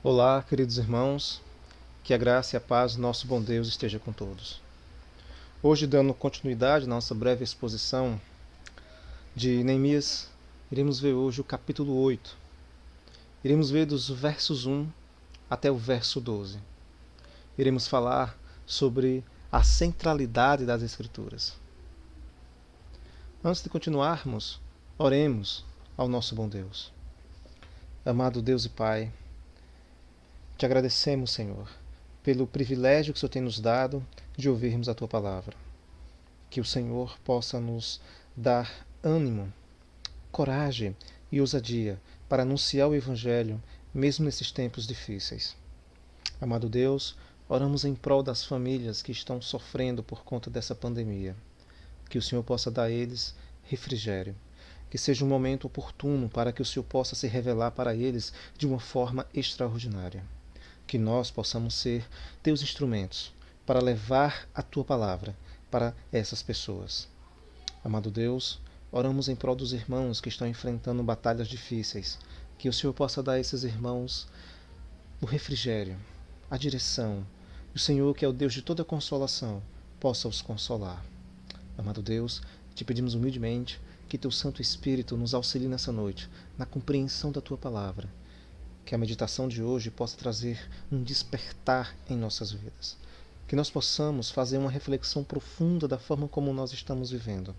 Olá, queridos irmãos, que a graça e a paz do nosso bom Deus esteja com todos. Hoje, dando continuidade à nossa breve exposição de Neemias, iremos ver hoje o capítulo 8. Iremos ver dos versos 1 até o verso 12. Iremos falar sobre a centralidade das Escrituras. Antes de continuarmos, oremos ao nosso bom Deus. Amado Deus e Pai, te agradecemos, Senhor, pelo privilégio que o Senhor tem nos dado de ouvirmos a Tua palavra. Que o Senhor possa nos dar ânimo, coragem e ousadia para anunciar o Evangelho, mesmo nesses tempos difíceis. Amado Deus, oramos em prol das famílias que estão sofrendo por conta dessa pandemia. Que o Senhor possa dar a eles refrigério. Que seja um momento oportuno para que o Senhor possa se revelar para eles de uma forma extraordinária. Que nós possamos ser teus instrumentos para levar a tua palavra para essas pessoas. Amado Deus, oramos em prol dos irmãos que estão enfrentando batalhas difíceis. Que o Senhor possa dar a esses irmãos o refrigério, a direção. E o Senhor, que é o Deus de toda consolação, possa os consolar. Amado Deus, te pedimos humildemente que teu Santo Espírito nos auxilie nessa noite, na compreensão da tua palavra. Que a meditação de hoje possa trazer um despertar em nossas vidas. Que nós possamos fazer uma reflexão profunda da forma como nós estamos vivendo,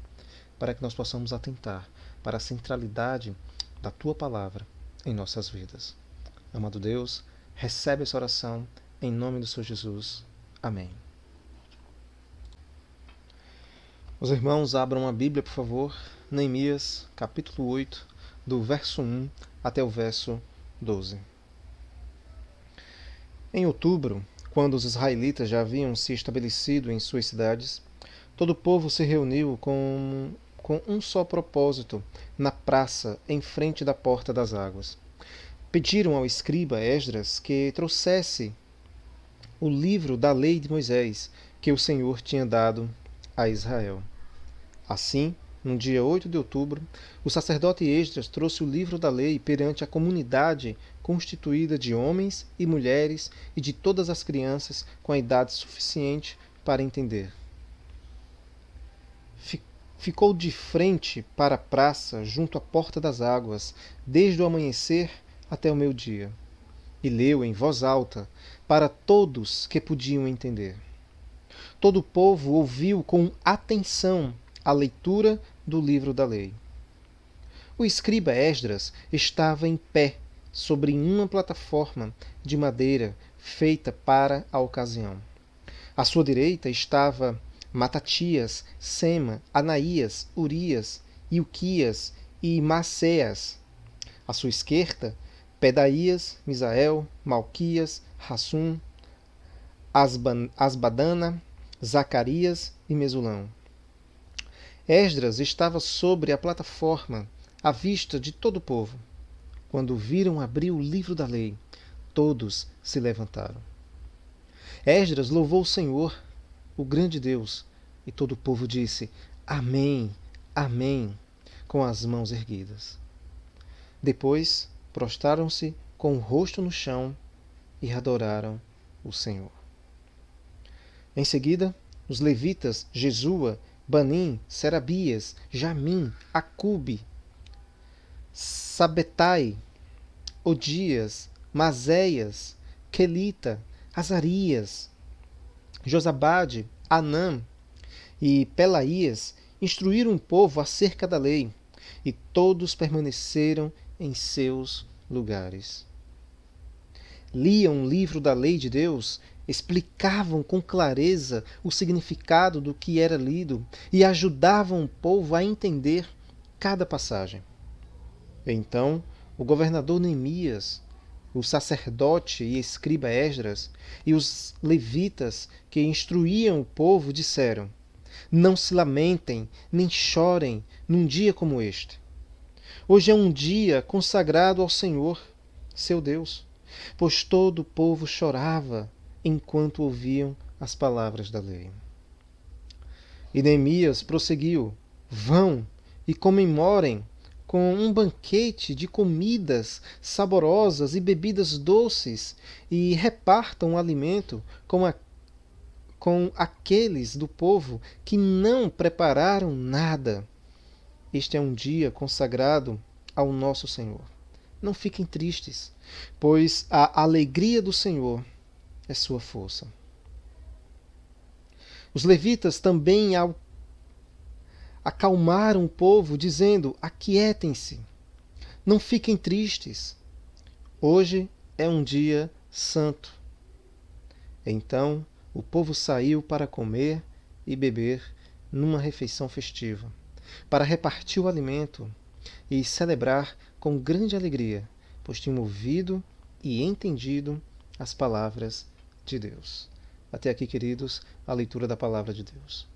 para que nós possamos atentar para a centralidade da tua palavra em nossas vidas. Amado Deus, recebe essa oração em nome do Senhor Jesus. Amém. Os irmãos abram a Bíblia, por favor, Neemias, capítulo 8, do verso 1 até o verso 12. Em outubro, quando os israelitas já haviam se estabelecido em suas cidades, todo o povo se reuniu com um só propósito na praça em frente da Porta das Águas. Pediram ao escriba Esdras que trouxesse o livro da lei de Moisés que o Senhor tinha dado a Israel. Assim, no dia 8 de outubro, o sacerdote Esdras trouxe o livro da lei perante a comunidade constituída de homens e mulheres e de todas as crianças com a idade suficiente para entender. Ficou de frente para a praça, junto à Porta das Águas, desde o amanhecer até o meio-dia, e leu em voz alta para todos que podiam entender. Todo o povo ouviu com atenção a leitura do livro da lei. O escriba Esdras estava em pé sobre uma plataforma de madeira feita para a ocasião. À sua direita estava Matatias, Sema, Anaías, Urias, Ilquias e Maceas. À sua esquerda, Pedaías, Misael, Malquias, Hassum, Asbadana, Zacarias e Mesulão. Esdras estava sobre a plataforma, à vista de todo o povo. Quando viram abrir o livro da lei, todos se levantaram. Esdras louvou o Senhor, o grande Deus, e todo o povo disse: Amém, Amém, com as mãos erguidas. Depois, prostraram-se com o rosto no chão e adoraram o Senhor. Em seguida, os levitas Jesua, Banim, Serabias, Jamim, Acube, Sabetai, Odias, Mazéias, Quelita, Azarias, Josabade, Anã e Pelaías instruíram o povo acerca da lei, e todos permaneceram em seus lugares. Liam o livro da lei de Deus, explicavam com clareza o significado do que era lido e ajudavam o povo a entender cada passagem. Então, o governador Neemias, o sacerdote e escriba Esdras e os levitas que instruíam o povo disseram: Não se lamentem, nem chorem num dia como este. Hoje é um dia consagrado ao Senhor, seu Deus, pois todo o povo chorava enquanto ouviam as palavras da lei. E Neemias prosseguiu: Vão e comemorem com um banquete de comidas saborosas e bebidas doces e repartam o alimento com aqueles do povo que não prepararam nada. Este é um dia consagrado ao nosso Senhor. Não fiquem tristes, pois a alegria do Senhor é sua força. Os levitas também acalmaram o povo, dizendo: aquietem-se, não fiquem tristes. Hoje é um dia santo. Então o povo saiu para comer e beber numa refeição festiva, para repartir o alimento e celebrar com grande alegria, pois tinham ouvido e entendido as palavras de Deus. Até aqui, queridos, a leitura da palavra de Deus.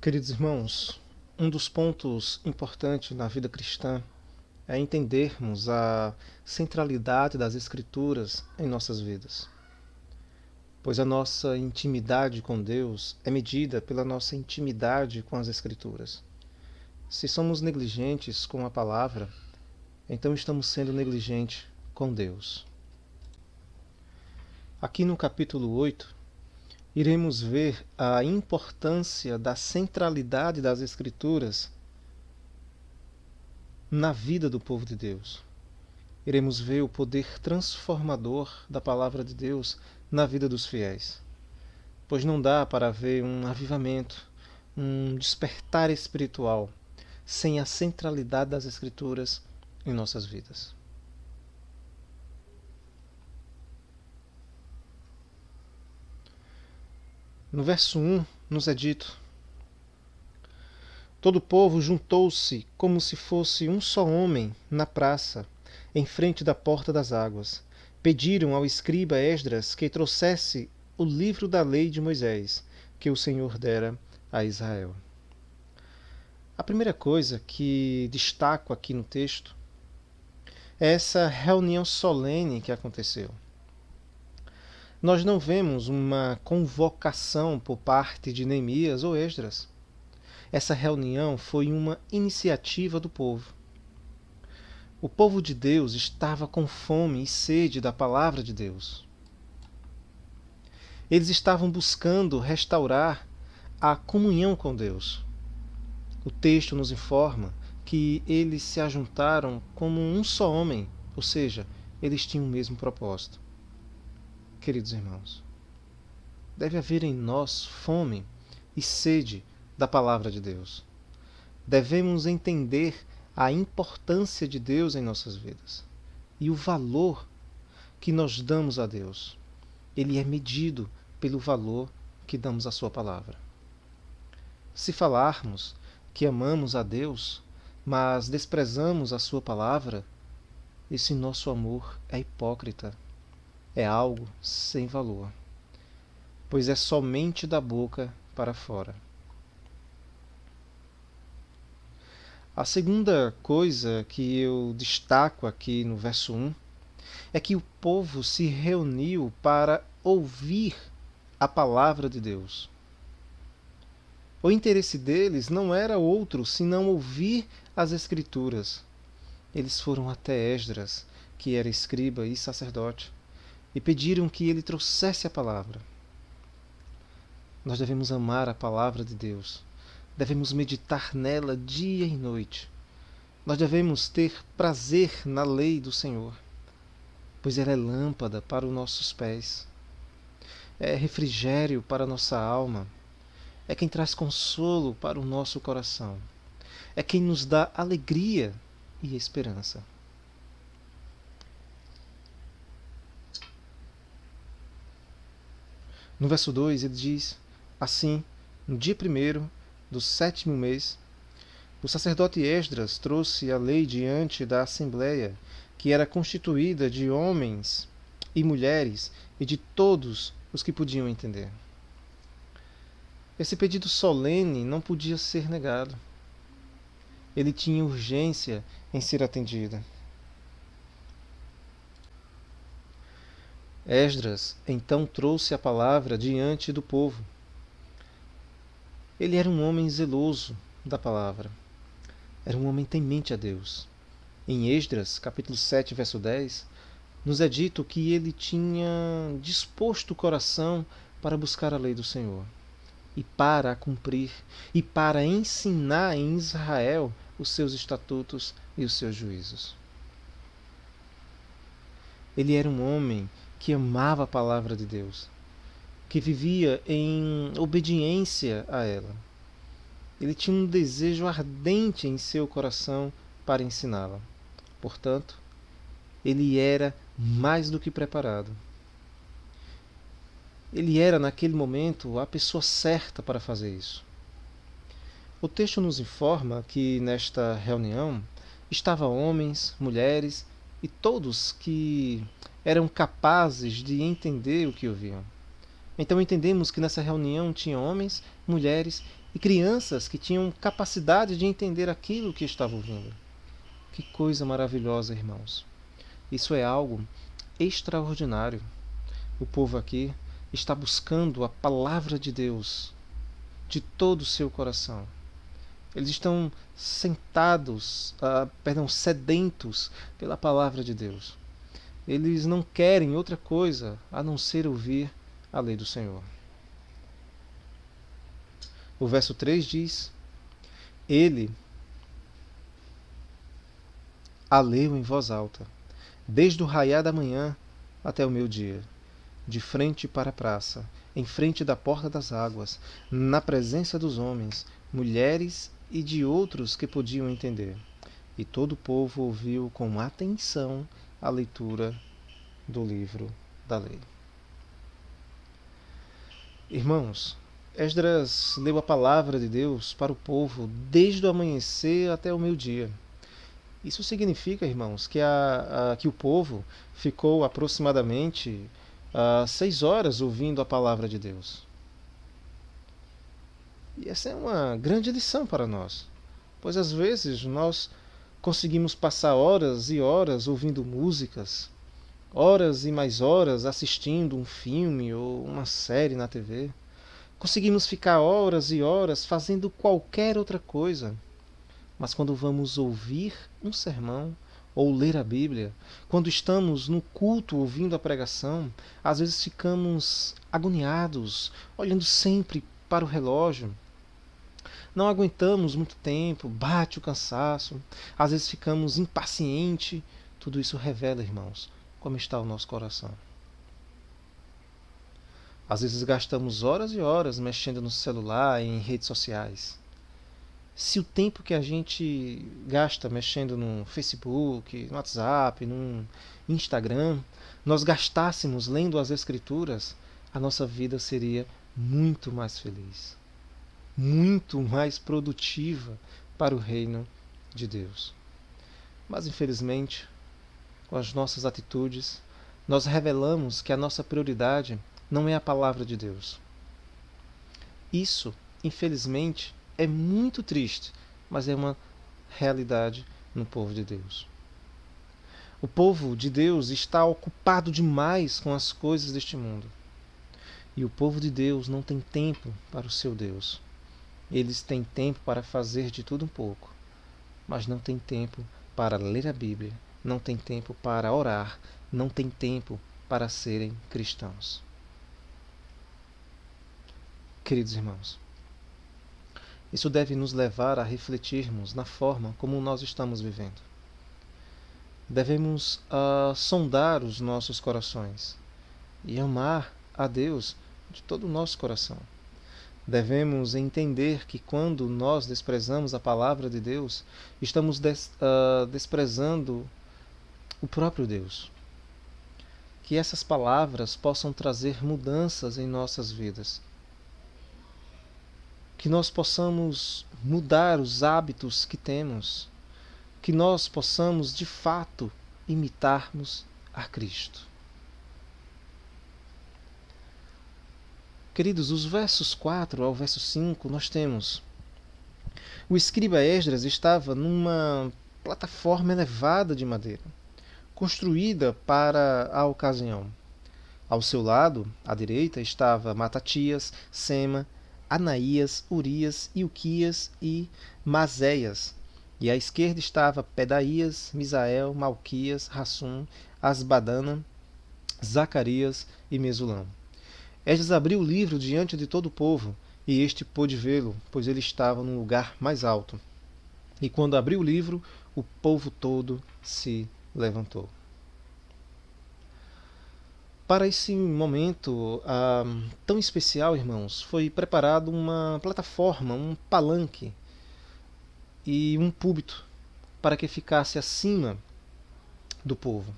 Queridos irmãos, um dos pontos importantes na vida cristã é entendermos a centralidade das Escrituras em nossas vidas, pois a nossa intimidade com Deus é medida pela nossa intimidade com as Escrituras. Se somos negligentes com a palavra, então estamos sendo negligentes com Deus. Aqui no capítulo 8, iremos ver a importância da centralidade das Escrituras na vida do povo de Deus. Iremos ver o poder transformador da palavra de Deus na vida dos fiéis. Pois não dá para haver um avivamento, um despertar espiritual, sem a centralidade das Escrituras em nossas vidas. No verso 1 nos é dito: todo o povo juntou-se como se fosse um só homem na praça, em frente da porta das águas. Pediram ao escriba Esdras que trouxesse o livro da lei de Moisés, que o Senhor dera a Israel. A primeira coisa que destaco aqui no texto é essa reunião solene que aconteceu. Nós não vemos uma convocação por parte de Neemias ou Esdras. Essa reunião foi uma iniciativa do povo. O povo de Deus estava com fome e sede da palavra de Deus. Eles estavam buscando restaurar a comunhão com Deus. O texto nos informa que eles se ajuntaram como um só homem, ou seja, eles tinham o mesmo propósito. Queridos irmãos, deve haver em nós fome e sede da palavra de Deus. Devemos entender a importância de Deus em nossas vidas e o valor que nós damos a Deus. Ele é medido pelo valor que damos à sua palavra. Se falarmos que amamos a Deus, mas desprezamos a sua palavra, esse nosso amor é hipócrita, é algo sem valor, pois é somente da boca para fora. A segunda coisa que eu destaco aqui no verso 1 é que o povo se reuniu para ouvir a palavra de Deus. O interesse deles não era outro senão ouvir as Escrituras. Eles foram até Esdras, que era escriba e sacerdote, e pediram que ele trouxesse a palavra. Nós devemos amar a palavra de Deus. Devemos meditar nela dia e noite. Nós devemos ter prazer na lei do Senhor, pois ela é lâmpada para os nossos pés, é refrigério para a nossa alma, é quem traz consolo para o nosso coração, é quem nos dá alegria e esperança. No verso 2 ele diz: assim, no dia 1º do 7º mês, o sacerdote Esdras trouxe a lei diante da assembleia, que era constituída de homens e mulheres e de todos os que podiam entender. Esse pedido solene não podia ser negado. Ele tinha urgência em ser atendido. Esdras então trouxe a palavra diante do povo. Ele era um homem zeloso da palavra. Era um homem temente a Deus. Em Esdras, capítulo 7, verso 10, nos é dito que ele tinha disposto o coração para buscar a lei do Senhor e para a cumprir e para ensinar em Israel os seus estatutos e os seus juízos. Ele era um homem que amava a palavra de Deus, que vivia em obediência a ela. Ele tinha um desejo ardente em seu coração para ensiná-la. Portanto, ele era mais do que preparado. Ele era, naquele momento, a pessoa certa para fazer isso. O texto nos informa que nesta reunião estavam homens, mulheres e todos que eram capazes de entender o que ouviam. Então entendemos que nessa reunião tinha homens, mulheres e crianças que tinham capacidade de entender aquilo que estavam ouvindo. Que coisa maravilhosa, irmãos! Isso é algo extraordinário. O povo aqui está buscando a palavra de Deus de todo o seu coração. Eles estão sedentos pela palavra de Deus. Eles não querem outra coisa a não ser ouvir a lei do Senhor. O verso 3 diz: Ele a leu em voz alta, desde o raiar da manhã até o meio-dia, de frente para a praça, em frente da porta das águas, na presença dos homens, mulheres e de outros que podiam entender. E todo o povo ouviu com atenção a leitura do livro da lei. Irmãos, Esdras leu a palavra de Deus para o povo desde o amanhecer até o meio-dia. Isso significa, irmãos, que o povo ficou aproximadamente 6 horas ouvindo a palavra de Deus. E essa é uma grande lição para nós, pois às vezes nós conseguimos passar horas e horas ouvindo músicas, horas e mais horas assistindo um filme ou uma série na TV. Conseguimos ficar horas e horas fazendo qualquer outra coisa. Mas quando vamos ouvir um sermão ou ler a Bíblia, quando estamos no culto ouvindo a pregação, às vezes ficamos agoniados, olhando sempre para o relógio. Não aguentamos muito tempo, bate o cansaço, às vezes ficamos impacientes. Tudo isso revela, irmãos, como está o nosso coração. Às vezes gastamos horas e horas mexendo no celular, em redes sociais. Se o tempo que a gente gasta mexendo no Facebook, no WhatsApp, no Instagram, nós gastássemos lendo as Escrituras, a nossa vida seria muito mais feliz, muito mais produtiva para o reino de Deus. Mas, infelizmente, com as nossas atitudes, nós revelamos que a nossa prioridade não é a palavra de Deus. Isso, infelizmente, é muito triste, mas é uma realidade no povo de Deus. O povo de Deus está ocupado demais com as coisas deste mundo. E o povo de Deus não tem tempo para o seu Deus. Eles têm tempo para fazer de tudo um pouco, mas não têm tempo para ler a Bíblia, não têm tempo para orar, não têm tempo para serem cristãos. Queridos irmãos, isso deve nos levar a refletirmos na forma como nós estamos vivendo. Devemos sondar os nossos corações e amar a Deus de todo o nosso coração. Devemos entender que quando nós desprezamos a palavra de Deus, estamos desprezando o próprio Deus. Que essas palavras possam trazer mudanças em nossas vidas. Que nós possamos mudar os hábitos que temos. Que nós possamos, de fato, imitarmos a Cristo. Queridos, os versos 4 ao verso 5 nós temos: o escriba Esdras estava numa plataforma elevada de madeira, construída para a ocasião. Ao seu lado, à direita, estava Matatias, Sema, Anaías, Urias, Ilquias e Maséias. E à esquerda estava Pedaías, Misael, Malquias, Rassum, Asbadana, Zacarias e Mesulam. Esdras abriu o livro diante de todo o povo, e este pôde vê-lo, pois ele estava num lugar mais alto. E quando abriu o livro, o povo todo se levantou. Para esse momento tão especial, irmãos, foi preparado uma plataforma, um palanque e um púlpito para que ficasse acima do povo.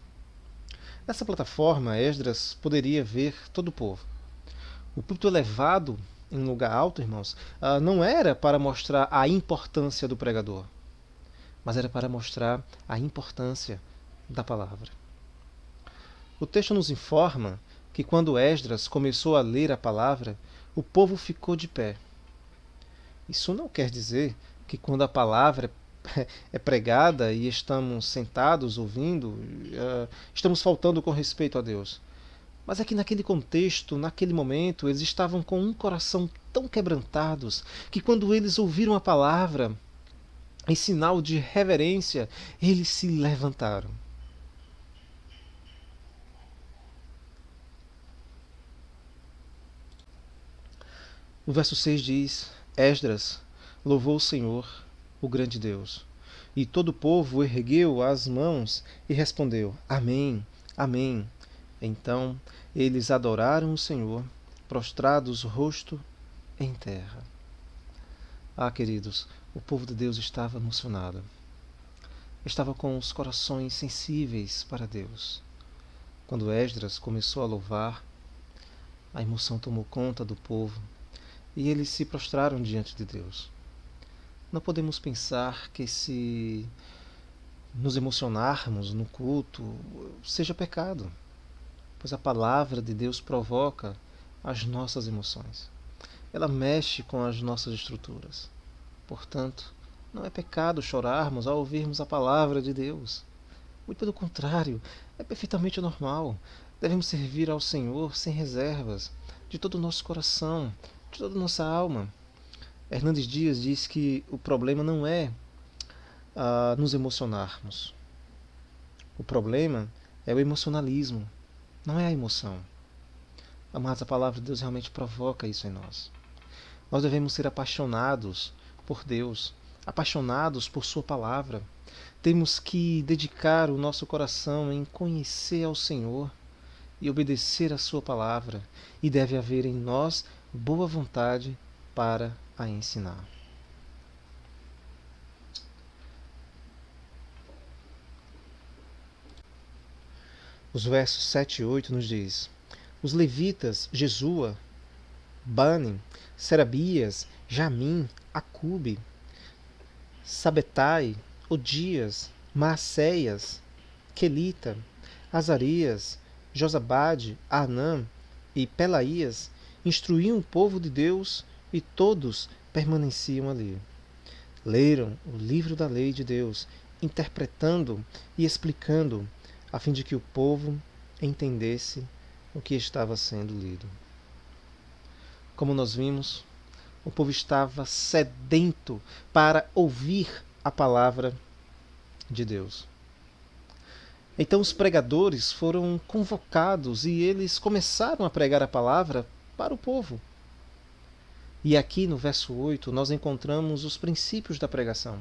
Nessa plataforma, Esdras poderia ver todo o povo. O púlpito elevado em um lugar alto, irmãos, não era para mostrar a importância do pregador, mas era para mostrar a importância da palavra. O texto nos informa que quando Esdras começou a ler a palavra, o povo ficou de pé. Isso não quer dizer que quando a palavra é pregada e estamos sentados ouvindo, estamos faltando com respeito a Deus. Mas é que naquele contexto, naquele momento, eles estavam com um coração tão quebrantados que quando eles ouviram a palavra, em sinal de reverência, eles se levantaram. O verso 6 diz: Esdras louvou o Senhor, o grande Deus. E todo o povo ergueu as mãos e respondeu: Amém, Amém. Então eles adoraram o Senhor, prostrados rosto em terra. Ah, queridos, o povo de Deus estava emocionado. Estava com os corações sensíveis para Deus. Quando Esdras começou a louvar, a emoção tomou conta do povo e eles se prostraram diante de Deus. Não podemos pensar que se nos emocionarmos no culto seja pecado, pois a palavra de Deus provoca as nossas emoções. Ela mexe com as nossas estruturas. Portanto, não é pecado chorarmos ao ouvirmos a palavra de Deus. Muito pelo contrário, é perfeitamente normal. Devemos servir ao Senhor sem reservas, de todo o nosso coração, de toda a nossa alma. Hernandes Dias diz que o problema não é nos emocionarmos. O problema é o emocionalismo, não é a emoção. Amados, a palavra de Deus realmente provoca isso em nós. Nós devemos ser apaixonados por Deus, apaixonados por Sua palavra. Temos que dedicar o nosso coração em conhecer ao Senhor e obedecer a Sua palavra, e deve haver em nós boa vontade para a ensinar. Os versos 7 e 8 nos diz: Os levitas, Jesua, Bani, Serabias, Jamim, Acube, Sabetai, Odias, Maacéias, Quelita, Azarias, Josabade, Anã e Pelaías instruíam o povo de Deus e todos permaneciam ali. Leram o livro da lei de Deus, interpretando e explicando, a fim de que o povo entendesse o que estava sendo lido. Como nós vimos, o povo estava sedento para ouvir a palavra de Deus. Então os pregadores foram convocados e eles começaram a pregar a palavra para o povo. E aqui no verso 8 nós encontramos os princípios da pregação.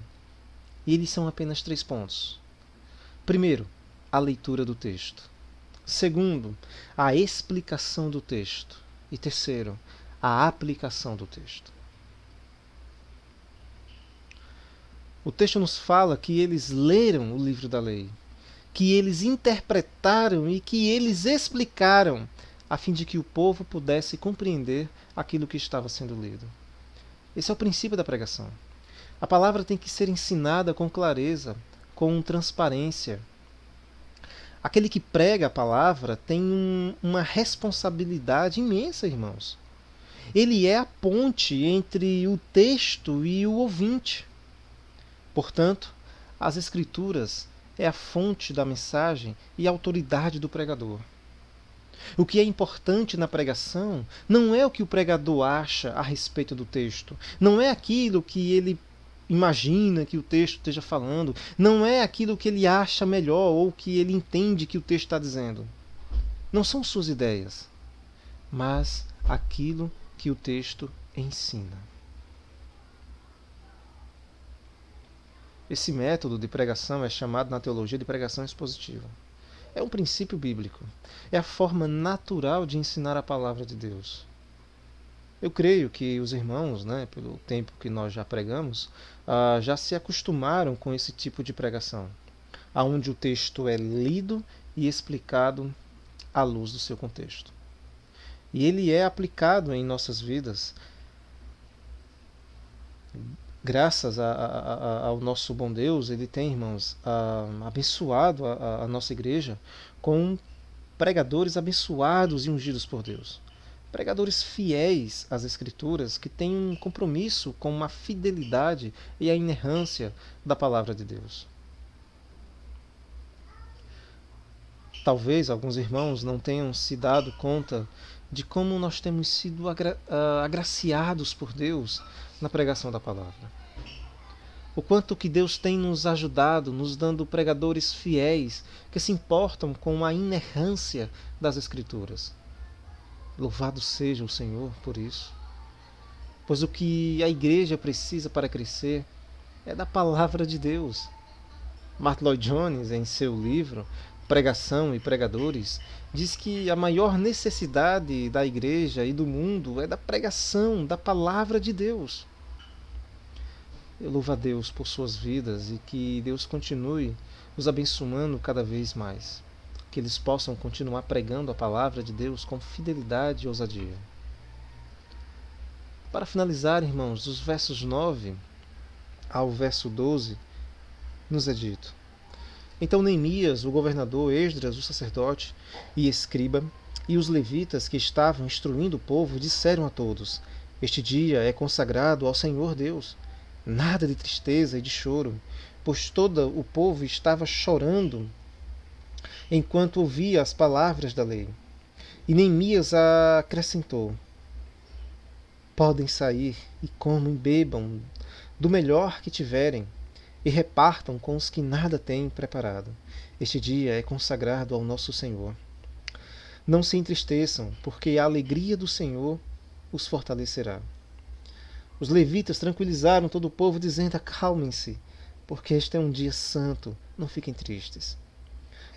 E eles são apenas 3 pontos. Primeiro, a leitura do texto. Segundo, a explicação do texto. E terceiro, a aplicação do texto. O texto nos fala que eles leram o livro da lei, que eles interpretaram e que eles explicaram, a fim de que o povo pudesse compreender aquilo que estava sendo lido. Esse é o princípio da pregação. A palavra tem que ser ensinada com clareza, com transparência. Aquele que prega a palavra tem uma responsabilidade imensa, irmãos. Ele é a ponte entre o texto e o ouvinte. Portanto, as Escrituras é a fonte da mensagem e a autoridade do pregador. O que é importante na pregação não é o que o pregador acha a respeito do texto, não é aquilo que ele imagina que o texto esteja falando, não é aquilo que ele acha melhor ou que ele entende que o texto está dizendo. Não são suas ideias, mas aquilo que o texto ensina. Esse método de pregação é chamado na teologia de pregação expositiva. É um princípio bíblico. É a forma natural de ensinar a palavra de Deus. Eu creio que os irmãos, pelo tempo que nós já pregamos, já se acostumaram com esse tipo de pregação, onde o texto é lido e explicado à luz do seu contexto. E ele é aplicado em nossas vidas graças ao nosso bom Deus. Ele tem, irmãos, abençoado a nossa igreja com pregadores abençoados e ungidos por Deus. Pregadores fiéis às Escrituras, que têm um compromisso com a fidelidade e a inerrância da palavra de Deus. Talvez alguns irmãos não tenham se dado conta de como nós temos sido agraciados por Deus na pregação da palavra. O quanto que Deus tem nos ajudado, nos dando pregadores fiéis que se importam com a inerrância das Escrituras. Louvado seja o Senhor por isso. Pois o que a igreja precisa para crescer é da palavra de Deus. Martyn Lloyd-Jones, em seu livro Pregação e Pregadores, diz que a maior necessidade da igreja e do mundo é da pregação da palavra de Deus. Eu louvo a Deus por suas vidas e que Deus continue os abençoando cada vez mais. Que eles possam continuar pregando a palavra de Deus com fidelidade e ousadia. Para finalizar, irmãos, dos versos 9 ao verso 12, nos é dito: Então Neemias, o governador, Esdras, o sacerdote e escriba, e os levitas que estavam instruindo o povo, disseram a todos: Este dia é consagrado ao Senhor Deus. Nada de tristeza e de choro, pois todo o povo estava chorando enquanto ouvia as palavras da lei. E Neemias acrescentou: Podem sair e comam e bebam do melhor que tiverem, e repartam com os que nada têm preparado. Este dia é consagrado ao nosso Senhor. Não se entristeçam, porque a alegria do Senhor os fortalecerá. Os levitas tranquilizaram todo o povo, dizendo: Acalmem-se, porque este é um dia santo, não fiquem tristes.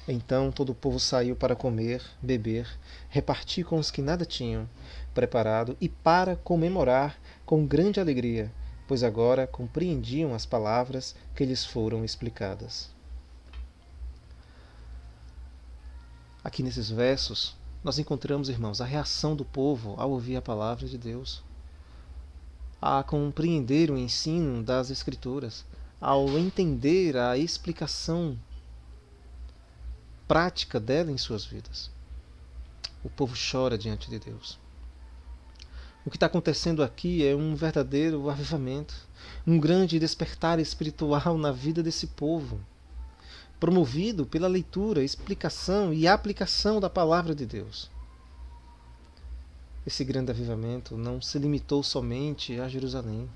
Então todo o povo saiu para comer, beber, repartir com os que nada tinham preparado e para comemorar com grande alegria, pois agora compreendiam as palavras que lhes foram explicadas. Aqui nesses versos, nós encontramos, irmãos, a reação do povo ao ouvir a palavra de Deus, a compreender o ensino das Escrituras, ao entender a explicação prática dela em suas vidas. O povo chora diante de Deus. O que está acontecendo aqui é um verdadeiro avivamento, um grande despertar espiritual na vida desse povo, promovido pela leitura, explicação e aplicação da palavra de Deus. Esse grande avivamento não se limitou somente a Jerusalém,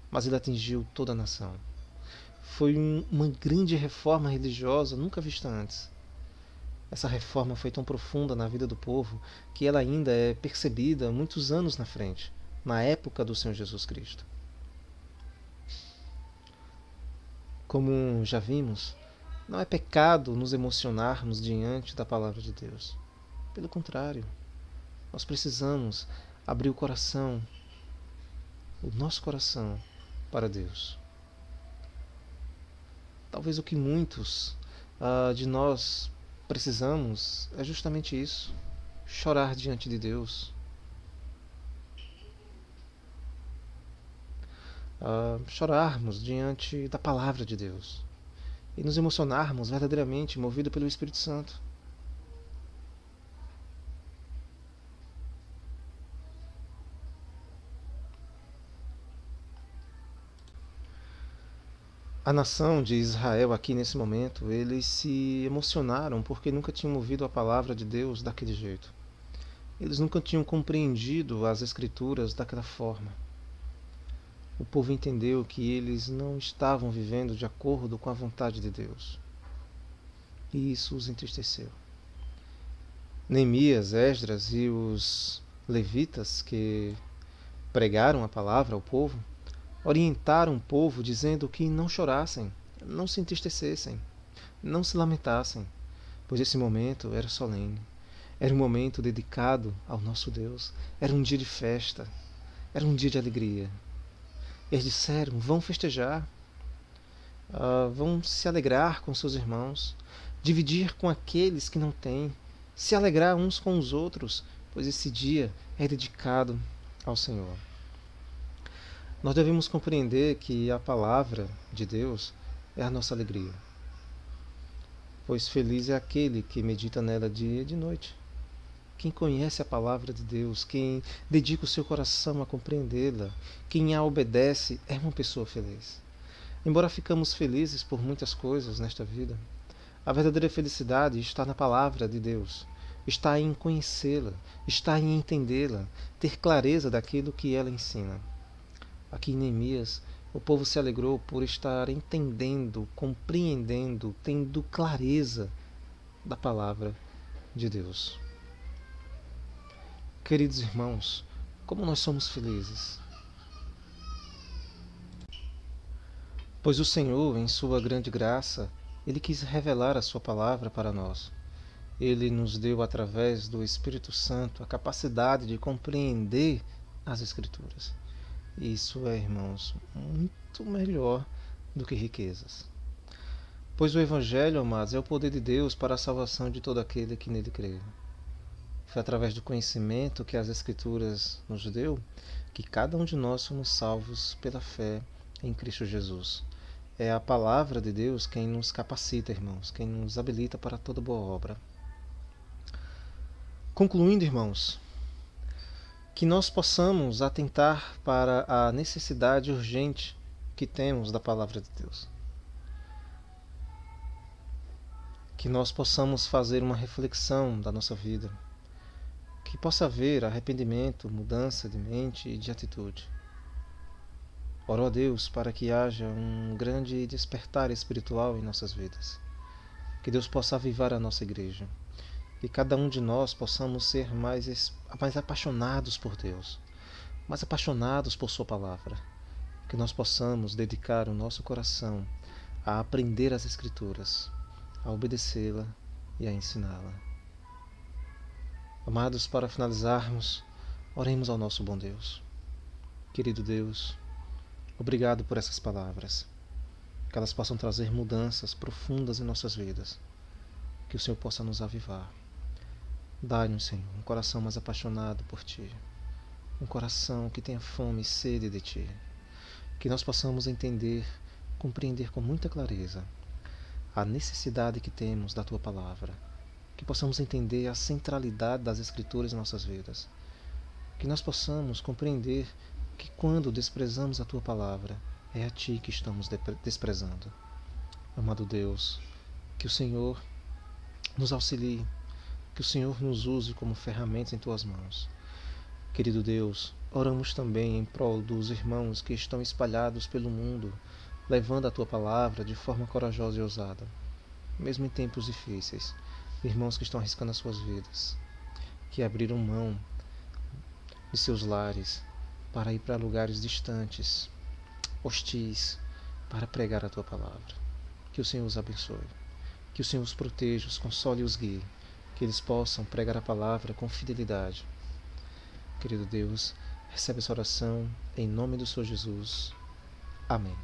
mas ele atingiu toda a nação. Foi uma grande reforma religiosa nunca vista antes. Essa reforma foi tão profunda na vida do povo que ela ainda é percebida muitos anos na frente, na época do Senhor Jesus Cristo. Como já vimos, não é pecado nos emocionarmos diante da palavra de Deus. Pelo contrário, nós precisamos abrir o coração, o nosso coração, para Deus. Talvez o que muitos de nós precisamos é justamente isso: chorar diante de Deus, chorarmos diante da palavra de Deus e nos emocionarmos verdadeiramente movidos pelo Espírito Santo. A nação de Israel aqui nesse momento, eles se emocionaram porque nunca tinham ouvido a palavra de Deus daquele jeito. Eles nunca tinham compreendido as Escrituras daquela forma. O povo entendeu que eles não estavam vivendo de acordo com a vontade de Deus. E isso os entristeceu. Neemias, Esdras e os levitas que pregaram a palavra ao povo, orientaram o povo dizendo que não chorassem, não se entristecessem, não se lamentassem, pois esse momento era solene. Era um momento dedicado ao nosso Deus. Era um dia de festa. Era um dia de alegria. Eles disseram, vão festejar, vão se alegrar com seus irmãos, dividir com aqueles que não têm, se alegrar uns com os outros, pois esse dia é dedicado ao Senhor. Nós devemos compreender que a palavra de Deus é a nossa alegria, pois feliz é aquele que medita nela dia e de noite. Quem conhece a palavra de Deus, quem dedica o seu coração a compreendê-la, quem a obedece, é uma pessoa feliz. Embora ficamos felizes por muitas coisas nesta vida, a verdadeira felicidade está na palavra de Deus, está em conhecê-la, está em entendê-la, ter clareza daquilo que ela ensina. Aqui em Neemias, o povo se alegrou por estar entendendo, compreendendo, tendo clareza da palavra de Deus. Queridos irmãos, como nós somos felizes! Pois o Senhor, em sua grande graça, Ele quis revelar a sua palavra para nós. Ele nos deu, através do Espírito Santo, a capacidade de compreender as Escrituras. Isso é, irmãos, muito melhor do que riquezas. Pois o Evangelho, amados, é o poder de Deus para a salvação de todo aquele que nele crê. Foi através do conhecimento que as Escrituras nos deu que cada um de nós somos salvos pela fé em Cristo Jesus. É a palavra de Deus quem nos capacita, irmãos, quem nos habilita para toda boa obra. Concluindo, irmãos, que nós possamos atentar para a necessidade urgente que temos da palavra de Deus. Que nós possamos fazer uma reflexão da nossa vida. Que possa haver arrependimento, mudança de mente e de atitude. Oro a Deus para que haja um grande despertar espiritual em nossas vidas. Que Deus possa avivar a nossa igreja. Que cada um de nós possamos ser mais apaixonados por Deus, mais apaixonados por Sua palavra. Que nós possamos dedicar o nosso coração a aprender as Escrituras, a obedecê-la e a ensiná-la. Amados, para finalizarmos, oremos ao nosso bom Deus. Querido Deus, obrigado por essas palavras, que elas possam trazer mudanças profundas em nossas vidas, que o Senhor possa nos avivar. Dai-nos, Senhor, um coração mais apaixonado por Ti, um coração que tenha fome e sede de Ti, que nós possamos entender, compreender com muita clareza a necessidade que temos da Tua palavra, que possamos entender a centralidade das Escrituras em nossas vidas, que nós possamos compreender que quando desprezamos a Tua palavra, é a Ti que estamos desprezando. Amado Deus, que o Senhor nos auxilie, que o Senhor nos use como ferramentas em Tuas mãos. Querido Deus, oramos também em prol dos irmãos que estão espalhados pelo mundo, levando a Tua palavra de forma corajosa e ousada, mesmo em tempos difíceis. Irmãos que estão arriscando as suas vidas, que abriram mão de seus lares para ir para lugares distantes, hostis, para pregar a Tua palavra. Que o Senhor os abençoe, que o Senhor os proteja, os console e os guie, que eles possam pregar a palavra com fidelidade. Querido Deus, recebe essa oração em nome do Senhor Jesus. Amém.